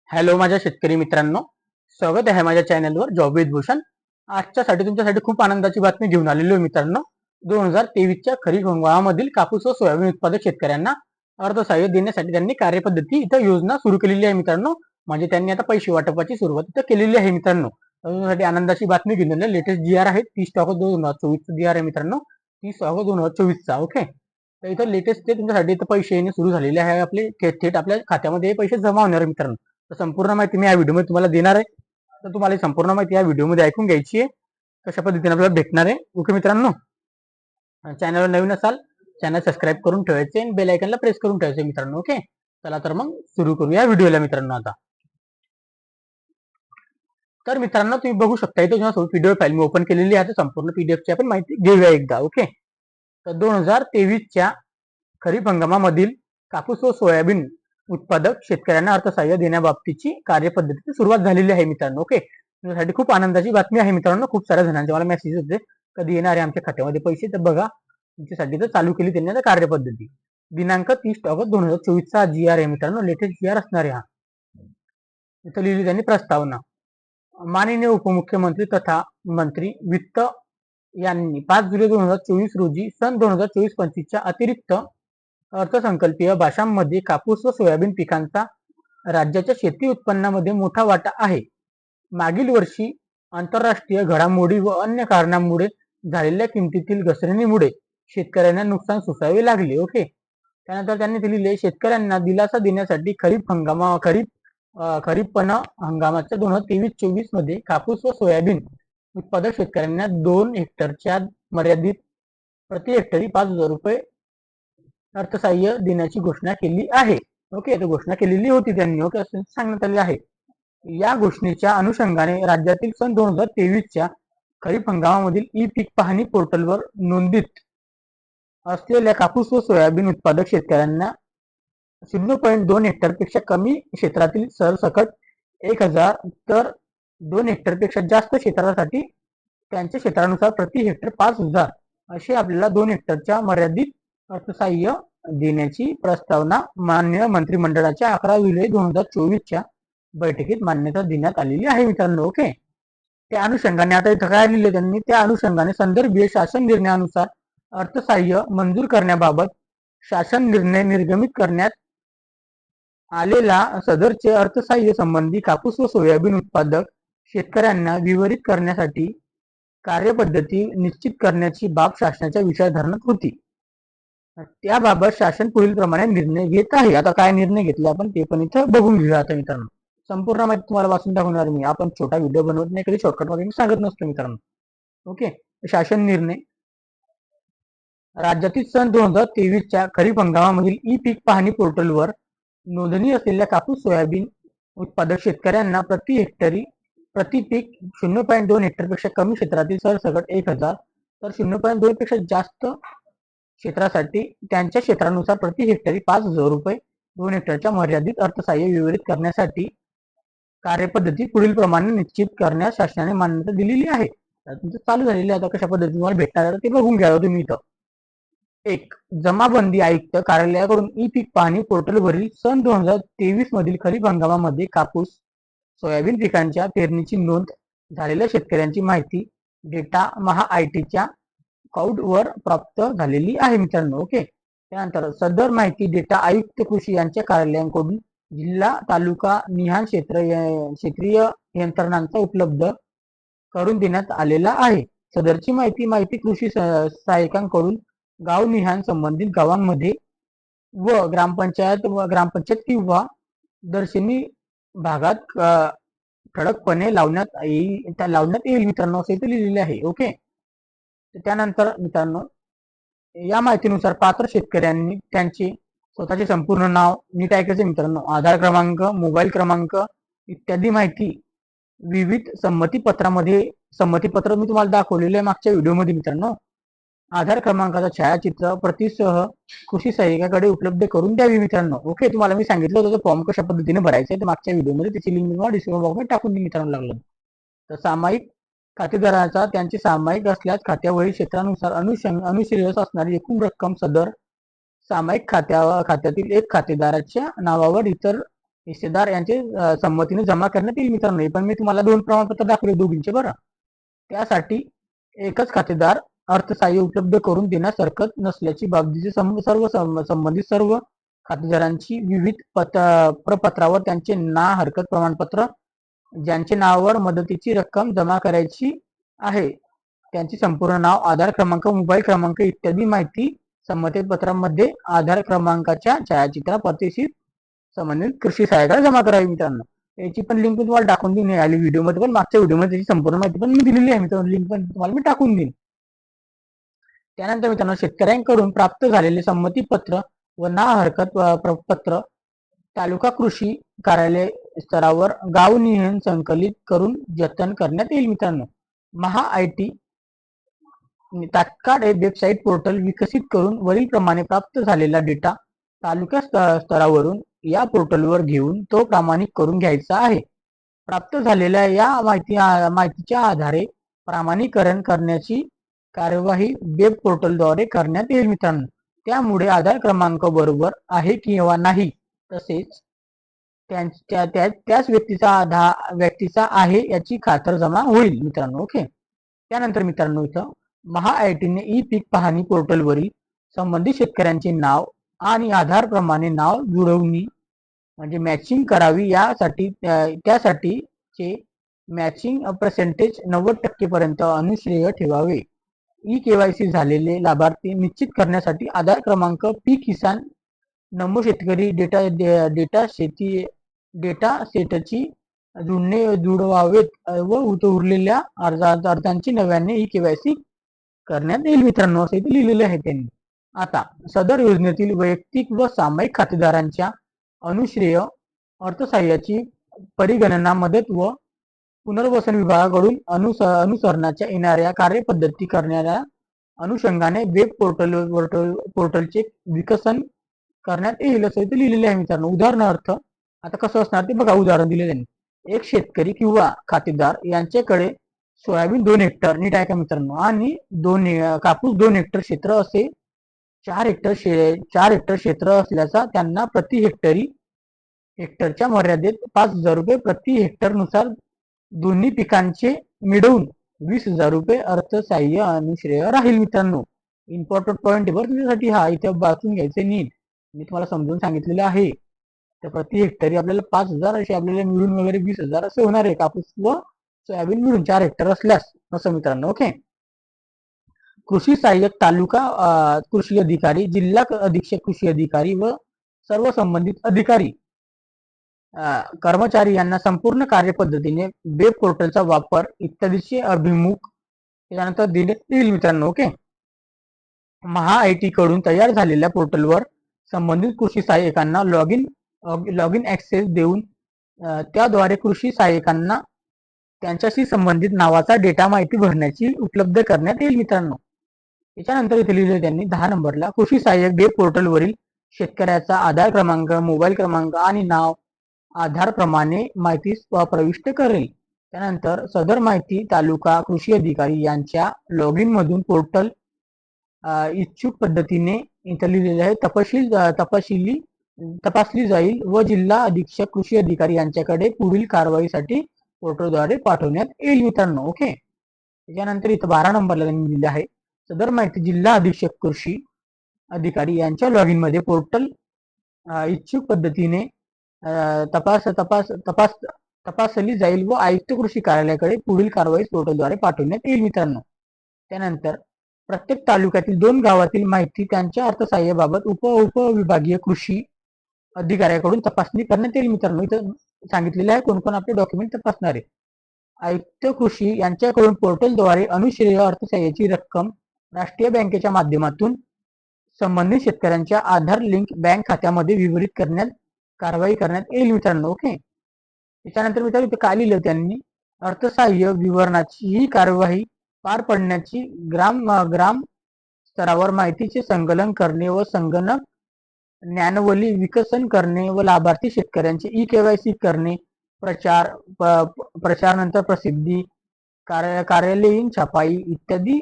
Hello माझ्या शेतकरी मित्रांनो, स्वागत आहे माझ्या चॅनलवर जॉब विथ भूषण. आजच्यासाठी तुमच्यासाठी खूप आनंदाची बातमी घेऊन आलेलो आहे मित्रांनो. 2023च्या खरीप हंगामामधील कापूस व सोयाबीन उत्पादक शेतकऱ्यांना अर्थसहाय्य देण्यासाठी त्यांनी कार्यपद्धती इथं योजना सुरू केलेली आहे मित्रांनो. म्हणजे त्यांनी आता पैसे वाटपाची सुरुवात इथं केलेली आहे मित्रांनो. तुमच्यासाठी आनंदाची बातमी घेऊन आलेली. लेटेस्ट जी आर आहे 30 ऑगस्ट 2024 जी आर आहे मित्रांनो, 30 ऑगस्ट 2024चा. ओके, तर इथं लेटेस्ट ते तुमच्यासाठी इथं पैसे येणे सुरू झालेले आहे. आपले थेट आपल्या खात्यामध्ये पैसे जमा होणार आहे मित्रांनो. तर संपूर्ण माहिती मी या व्हिडिओमध्ये तुम्हाला देणार आहे. तर तुम्हाला संपूर्ण माहिती या व्हिडिओमध्ये ऐकून घ्यायची आहे, कशा पद्धतीने आपल्याला भेटणार आहे. ओके मित्रांनो, चॅनलवर नवीन असाल चॅनल सबस्क्राईब करून ठेवायचे आणि बेल आयकॉनला प्रेस करून ठेवायचे मित्रांनो. ओके, चला तर मग सुरू करूया व्हिडिओला मित्रांनो. आता तर मित्रांनो तुम्ही बघू शकता इथे जेव्हा पीडीएफ फाईल मी ओपन केलेली आहे, संपूर्ण पीडीएफची आपण माहिती घेऊया एकदा. ओके, तर 2023च्या खरीप हंगामामधील कापूस व सोयाबीन उत्पादक शेतकऱ्यांना अर्थसहाय्य देण्याबाबतीची कार्यपद्धतीची सुरुवात झालेली आहे मित्रांनो. ओके, तुमच्यासाठी खूप आनंदाची बातमी आहे मित्रांनो. खूप साऱ्या जणांचे मला मेसेज होते कधी येणार आहे आमच्या खात्यामध्ये पैसे, तर बघा तुमच्यासाठी तर चालू केली त्यांनी आता कार्यपद्धती. दिनांक 30 ऑगस्ट 2024चा जी आर आहे मित्रांनो, लेटेस्ट जी आर असणार आहे हा. इथं लिहिली त्यांनी प्रस्तावना. माननीय उपमुख्यमंत्री तथा मंत्री वित्त यांनी 5 जुलै 2024 रोजी सन 2024-25च्या अतिरिक्त अर्थसंकल्पीय भाषांमध्ये कापूस व सोयाबीन पिकांचा राज्याच्या शेती उत्पन्नामध्ये मोठा वाटा आहे. मागील वर्षी आंतरराष्ट्रीय घडामोडी व अन्य कारणांमुळे झालेल्या किमतीतील घसरणीमुळे शेतकऱ्यांना नुकसान सोसावे लागले. ओके, त्यानंतर त्यांनी दिलेले शेतकऱ्यांना दिलासा देण्यासाठी खरीपपण हंगामाच्या 2023-24 मध्ये कापूस व सोयाबीन उत्पादक शेतकऱ्यांना 2 हेक्टरच्या मर्यादित प्रति हेक्टरी 5,000 रुपये अर्थसहाय्य देण्याची घोषणा केली आहे. ओके, तर घोषणा केलेली होती त्यांनी. ओके, असं सांगण्यात आले आहे. या घोषणेच्या अनुषंगाने राज्यातील सन 2023च्या खरीप हंगामामधील ई पीक पाहणी पोर्टलवर नोंदीत असलेल्या कापूस व सोयाबीन उत्पादक शेतकऱ्यांना 0.2 हेक्टरपेक्षा कमी क्षेत्रातील सरसकट 1,000 तर 2 हेक्टरपेक्षा जास्त क्षेत्रासाठी त्यांच्या क्षेत्रानुसार प्रति हेक्टर 5,000 असे आपल्याला 2 हेक्टरच्या मर्यादित अर्थसहाय्य देण्याची प्रस्तावना मान्य मंत्रिमंडळाच्या 11 जुलै 2024च्या बैठकीत मान्यता देण्यात आलेली आहे मित्रांनो. ओके, त्या अनुषंगाने आता इथं काय लिहिले त्यांनी, त्या अनुषंगाने संदर्भीय शासन निर्णयानुसार अर्थसहाय्य मंजूर करण्याबाबत शासन निर्णय निर्गमित करण्यात आलेला सदरचे अर्थसहाय्य संबंधी कापूस व सोयाबीन उत्पादक शेतकऱ्यांना वितरित करण्यासाठी कार्यपद्धती निश्चित करण्याची बाब शासनाच्या विचारधारणात होती. त्याबाबत शासन पुढील प्रमाणे निर्णय घेत आहे. आता काय निर्णय घेतला आपण ते पण इथं बघून घेऊया. आता मित्रांनो संपूर्ण माहिती तुम्हाला वाचून दाखवणार मी. आपण छोटा व्हिडिओ बनवत नाही, कधी शॉर्टकट मध्ये मी सांगत नसतो मित्रांनो. ओके, शासन निर्णय. राज्यातील सन 2023च्या खरीप हंगामामधील ई पीक पाहणी पोर्टलवर नोंदणी असलेल्या कापूस सोयाबीन उत्पादक शेतकऱ्यांना प्रति हेक्टरी प्रति पीक 0.2 हेक्टरपेक्षा कमी क्षेत्रातील सरसकट 1,000 तर 0.2 पेक्षा जास्त क्षेत्रासाठी त्यांच्या क्षेत्रानुसार प्रति हेक्टरी 5,000 रुपये 2 हेक्टरच्या मर्यादित अर्थसहाय्य वितरित करण्यासाठी कार्यपद्धती पुढील प्रमाणे निश्चित करण्यास शासनाने मान्यता दिलेली आहे. चालू झालेली आता कशा पद्धतीने तुम्हाला भेटणार आहे ते बघून घ्या तुम्ही इथं. 1. जमाबंदी आयुक्त कार्यालयाकडून ई पीक पाहणी पोर्टलवरील सन 2023 मधील खरीप हंगामामध्ये कापूस सोयाबीन पिकांच्या पेरणीची नोंद झालेल्या शेतकऱ्यांची माहिती डेटा महाआयटीच्या क्लाउडवर प्राप्त झालेली आहे मित्रांनो. ओके, त्यानंतर सदर माहिती डेटा आयुक्त कृषी यांच्या कार्यालयांकडून जिल्हा तालुका निहाय क्षेत्रीय यंत्रणांचा उपलब्ध करून देण्यात आलेला आहे. सदरची माहिती कृषी सहाय्यकांकडून गाव निहाय संबंधित गावांमध्ये व ग्रामपंचायत किंवा दर्शनी भागात ठळकपणे लावण्यात येईल मित्रांनो, असं इथे लिहिलेले आहे. ओके, त्यानंतर मित्रांनो या माहितीनुसार पात्र शेतकऱ्यांनी त्यांचे स्वतःचे संपूर्ण नाव नीट ऐकायचे मित्रांनो, आधार क्रमांक, मोबाईल क्रमांक इत्यादी माहिती विविध संमतीपत्र मी तुम्हाला दाखवलेलं आहे मागच्या व्हिडिओमध्ये मित्रांनो. आधार क्रमांकाचा छायाचित्र प्रतीसह कृषी सहाय्यकाकडे उपलब्ध करून द्यावी मित्रांनो. ओके, तुम्हाला मी सांगितलं होतं फॉर्म कशा पद्धतीने भरायचा आहे, तर मागच्या व्हिडिओमध्ये त्याची लिंक तुम्हाला डिस्क्रिप्शन बॉक्समध्ये टाकून दिली मित्रांनो लागलं तर. सामायिक खातेदाराचा त्यांचे सामायिक असल्यास खात्यावरील क्षेत्रानुसार अनुश्रेयस असणारी एकूण रक्कम सदर सामायिक खात्यातील एक खातेदाराच्या नावावर इतर हिस्सेदार यांचे संमतीने जमा करण्यात येईल मित्रांनो. पण मी तुम्हाला 2 प्रमाणपत्र दाखवले दोघींचे बरं. त्यासाठी एकच खातेदार अर्थसहाय्य उपलब्ध करून देण्यास हरकत नसल्याची बाबतीचे संबंधित सर्व खातेदारांची विविध प्रपत्रावर त्यांचे ना हरकत प्रमाणपत्र, ज्यांचे नावावर मदतीची रक्कम जमा करायची आहे त्यांचे संपूर्ण नाव, आधार क्रमांक, मोबाईल क्रमांक इत्यादी माहिती संमती पत्रामध्ये आधार क्रमांकाच्या छायाचित्र प्रतीशी संबंधित कृषी सहाय्यकाला जमा करावी मित्रांनो. याची पण लिंक तुम्हाला टाकून देईन आली व्हिडिओमध्ये, पण मागच्या व्हिडिओमध्ये त्याची संपूर्ण माहिती पण मी दिलेली आहे मित्रांनो. लिंक पण तुम्हाला मी टाकून देईन. त्यानंतर मित्रांनो, शेतकऱ्यांकडून प्राप्त झालेले संमतीपत्र व ना हरकत पत्र तालुका कृषी कार्यालय स्तरावर गावनिहाय संकलित करून जतन करण्यात येईल मित्रांनो. महा-आय-टी तात्काळ वेबसाईट पोर्टल विकसित करून वरील प्रमाणे प्राप्त झालेला डेटा तालुका स्तरावरून या पोर्टलवर घेऊन तो प्रमाणित करून घ्यायचा आहे. प्राप्त झालेल्या या माहितीच्या आधारे प्रमाणीकरण करण्याची कार्यवाही वेब पोर्टलद्वारे करण्यात येईल मित्रांनो. त्यामुळे आधार क्रमांक बरोबर आहे किंवा नाही, तसेच त्याच व्यक्तीचा आहे याची खातरजमा होईल मित्रांनो. ओके. त्यानंतर मित्रांनो, इथं महा-आय-टीने ई पीक पाहणी पोर्टलवरील संबंधित शेतकऱ्यांचे नाव आणि आधार प्रमाणे नाव जुळवणी म्हणजे मॅचिंग करावी. त्यासाठीचे मॅचिंग पर्सेंटेज 90% पर्यंत अनुश्रेय ठेवावे. ई केवायसी झालेले लाभार्थी निश्चित करण्यासाठी आधार क्रमांक, पी किसान, नमो शेतकरी डेटा सेटची जुळवावेत व उरलेल्या अर्जांची नव्याने ई केवायसी करण्यात येईल मित्रांनो, असे इथे लिहिलेले आहे त्यांनी. आता सदर योजनेतील वैयक्तिक व सामायिक खातेदारांच्या अनुश्रेय अर्थसहाय्याची परिगणना मदत व पुनर्वसन विभागाकडून अनुसरण्याच्या येणाऱ्या कार्यपद्धती करण्याच्या अनुषंगाने वेब पोर्टलचे विकसन करण्यात येईल असं इथे लिहिलेले आहे मित्रांनो. उदाहरणार्थ आता कसं असणार ते बघा, उदाहरण दिले त्यांनी. एक शेतकरी किंवा खातेदार यांच्याकडे सोयाबीन 2 हेक्टर, नीट आहे का मित्रांनो, आणि कापूस 2 हेक्टर क्षेत्र असे 4 हेक्टर क्षेत्र असल्याचा त्यांना प्रति हेक्टरच्या मर्यादेत 5,000 रुपये प्रति हेक्टर नुसार दोन्ही पिकांचे मिळवून 20,000 रुपये अर्थसहाय्य अनुश्रेय राहील मित्रांनो. इम्पॉर्टंट पॉईंट बरं तुमच्यासाठी हा, इथे वाचून घ्यायचे नीट, मी तुम्हाला समजून सांगितलेलं आहे. तर प्रति हेक्टरी आपल्याला 5,000 असे आपल्याला मिळून वगैरे 20,000 असे होणार आहे, कापूस व सोयाबीन मिळून 4 हेक्टर असल्यास असं मित्रांनो. ओके. कृषी सहाय्यक, तालुका कृषी अधिकारी, जिल्हा अधीक्षक कृषी अधिकारी व सर्व संबंधित अधिकारी कर्मचारी यांना संपूर्ण कार्यपद्धतीने वेब पोर्टलचा वापर इत्यादीचे अभिमुख त्यानंतर देण्यात येईल मित्रांनो. ओके. महा-आय-टी कडून तयार झालेल्या पोर्टलवर संबंधित कृषी सहाय्यकांना लॉग इन ऍक्सेस देऊन त्याद्वारे कृषी सहाय्यकांना त्यांच्याशी संबंधित नावाचा डेटा माहिती भरण्याची उपलब्ध करण्यात येईल मित्रांनो. त्याच्यानंतर इथे लिहिले त्यांनी 10 नंबरला, कृषी सहाय्यक वेब पोर्टलवरील शेतकऱ्याचा आधार क्रमांक, मोबाईल क्रमांक आणि नाव आधार प्रमाणे माहिती प्रविष्ट करेल. त्यानंतर सदर माहिती तालुका कृषी अधिकारी यांच्या लॉग इन मधून पोर्टल इच्छुक पद्धतीने इथे लिहिलेले आहे तपासली जाईल व जिल्हा अधीक्षक कृषी अधिकारी यांच्याकडे पुढील कारवाईसाठी पोर्टलद्वारे पाठवण्यात येईल मित्रांनो. ओके. त्याच्यानंतर इथं 12 नंबरला त्यांनी लिहिले आहे, सदर माहिती जिल्हा अधीक्षक कृषी अधिकारी यांच्या लॉग इन मध्ये पोर्टल इच्छुक पद्धतीने तपासली जाईल व आयुक्त कृषी कार्यालयाकडे पुढील कारवाई पोर्टलद्वारे पाठवण्यात येईल मित्रांनो. त्यानंतर प्रत्येक तालुक्यातील 2 गावातील माहिती त्यांच्या अर्थसहाय्याबाबत उपविभागीय कृषी अधिकाऱ्याकडून तपासणी करण्यात येईल मित्रांनो. इथं सांगितलेले आहे कोण कोण आपले डॉक्युमेंट तपासणार आहे. आयुक्त कृषी यांच्याकडून पोर्टलद्वारे अनुश्रेय अर्थसहाय्याची रक्कम राष्ट्रीय बँकेच्या माध्यमातून संबंधित शेतकऱ्यांच्या आधार लिंक बँक खात्यामध्ये वितरित करण्यात कारवाई करण्यात येईल मित्रांनो. ओके. त्याच्यानंतर मित्रांनो इथे काय लिहिलं त्यांनी, अर्थसहाय्य विवरणाची ही कार्यवाही पार पडण्याची ग्राम स्तरावर माहितीचे संकलन करणे व संगणक ज्ञानवली विकसन करणे व लाभार्थी शेतकऱ्यांचे ई केवायसी करणे, प्रचार नंतर प्रसिद्धी, कार्यालयीन छपाई इत्यादी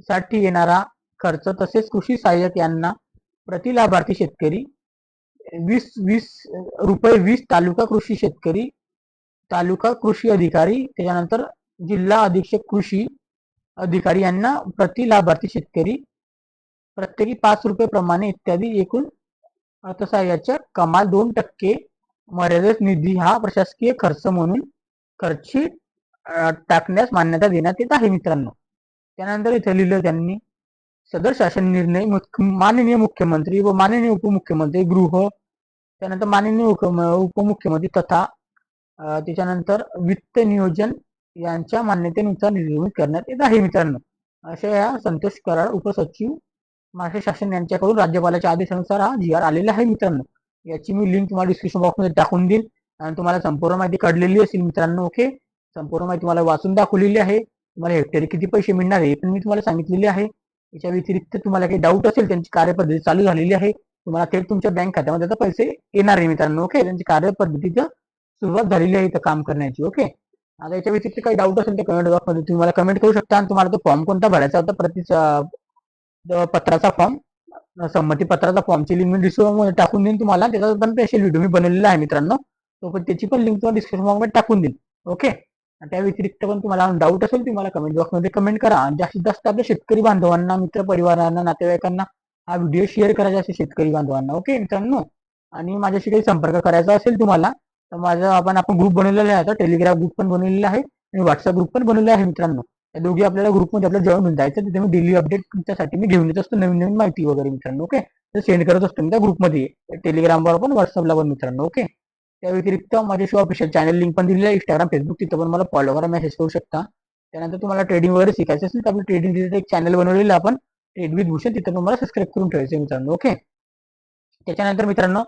साठी येणारा खर्च, तसेच कृषी सहाय्यक यांना प्रति लाभार्थी शेतकरी वीस वीस रुपये 20 तालुका कृषी अधिकारी, त्याच्यानंतर जिल्हा अधीक्षक कृषी अधिकारी यांना प्रति लाभार्थी शेतकरी प्रत्येकी 5 रुपये प्रमाणे इत्यादी एकूण अर्थसहाय्याच्या कमाल 2% मर्यादित निधी हा प्रशासकीय खर्च म्हणून खर्ची टाकण्यास मान्यता देण्यात येत आहे मित्रांनो. त्यानंतर इथे लिहिलं त्यांनी, सदर शासन निर्णय माननीय मुख्यमंत्री व माननीय उपमुख्यमंत्री गृह, त्यानंतर माननीय उपमुख्यमंत्री तथा त्याच्यानंतर वित्त नियोजन यांच्या मान्यतेनुसार निर्मित करण्यात येत आहे मित्रांनो. अशा या संतोष कराड उपसचिव महाराष्ट्र शासन यांच्याकडून राज्यपालाच्या आदेशानुसार हा जी आर आलेला आहे मित्रांनो. याची मी लिंक तुम्हाला डिस्क्रिप्शन बॉक्समध्ये टाकून देईल आणि तुम्हाला संपूर्ण माहिती कळलेली असेल मित्रांनो. ओके, संपूर्ण माहिती तुम्हाला वाचून दाखवलेली आहे. तुम्हाला हेक्टरी किती पैसे मिळणार आहे पण मी तुम्हाला सांगितलेले आहे. याच्या व्यतिरिक्त तुम्हाला काही डाऊट असेल, त्यांची कार्यपद्धती चालू झालेली आहे. तुम्हाला थेट तुमच्या बँक खात्यामध्ये आता पैसे येणार आहे मित्रांनो. ओके, त्यांची कार्यपद्धतीचं सुरुवात झालेली आहे इथं काम करण्याची. ओके, आता याच्या व्यतिरिक्त काही डाऊट असेल तर कमेंट बॉक्समध्ये तुम्ही मला कमेंट करू शकता आणि तुम्हाला तो फॉर्म कोणता भरायचा होता, पत्राचा फॉर्म, संमती पत्राचा फॉर्मची लिंक मी डिस्क्रिप्शन टाकून देईन तुम्हाला. त्याचा पण स्पेशल व्हिडिओ मी बनवलेला आहे मित्रांनो, तो पण त्याची पण लिंक तुम्हाला डिस्क्रिप्शन बॉक्समध्ये टाकून देईन. ओके, त्या व्यतिरिक्त पण तुम्हाला डाऊट असेल तुम्हाला कमेंट बॉक्समध्ये कमेंट करा. आणि जास्तीत जास्त आपल्या शेतकरी बांधवांना, मित्र परिवारांना, नातेवाईकांना हा व्हिडिओ शेअर करायचा असेल शेतकरी बांधवांना. ओके मित्रांनो, आणि माझ्याशी काही संपर्क करायचा असेल तुम्हाला तर माझा आपण ग्रुप बनवलेला आहे, आता टेलिग्राम ग्रुप पण बनवलेला आहे आणि व्हॉट्सअप ग्रुप पण बनवलेला आहे मित्रांनो. त्या दोघी आपल्याला ग्रुपमध्ये आपल्याला जॉईन होऊन जायचं. तिथे मी डेली अपडेट तुमच्यासाठी मी घेऊन येत असतो, नवीन नवीन माहिती वगैरे मित्रांनो. ओके, तर सेंड करत असतो मी त्या ग्रुपमध्ये, टेलिग्रामवर पण व्हॉट्सअपला पण मित्रांनो. ओके, त्या व्यतिरिक्त माझ्याशी ऑफिशियल चॅनल लिंक पण दिलेली आहे, इंस्टाग्राम फेसबुक, तिथं पण मला फॉलो करा, मेसेज करू शकता. त्यानंतर तुम्हाला ट्रेडिंग वगैरे शिकायचं असेल तर आपलं ट्रेडिंग रिलेटेड एक चॅनल बनवलेलं आपण, ट्रेड विथ भूषण, तिथं तुम्हाला सबस्क्राईब करून ठेवायचं मित्रांनो. ओके, त्याच्यानंतर मित्रांनो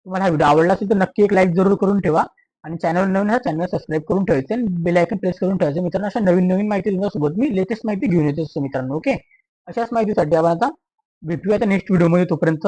तुम्हाला हा व्हिडिओ आवडला असेल तर नक्की एक लाईक जरूर करून ठेवा आणि चॅनल नवीन हा चॅनल सबस्क्राईब करून ठेवायचं आणि बेल आयकन प्रेस करून ठेवायचं मित्रांनो. अशा नवीन नवीन माहिती तुमच्यासोबत मी लेटेस्ट माहिती घेऊन येत असतो मित्रांनो. ओके, अशाच माहितीसाठी आपण आता भेटूया नेक्स्ट व्हिडिओमध्ये. तोपर्यंत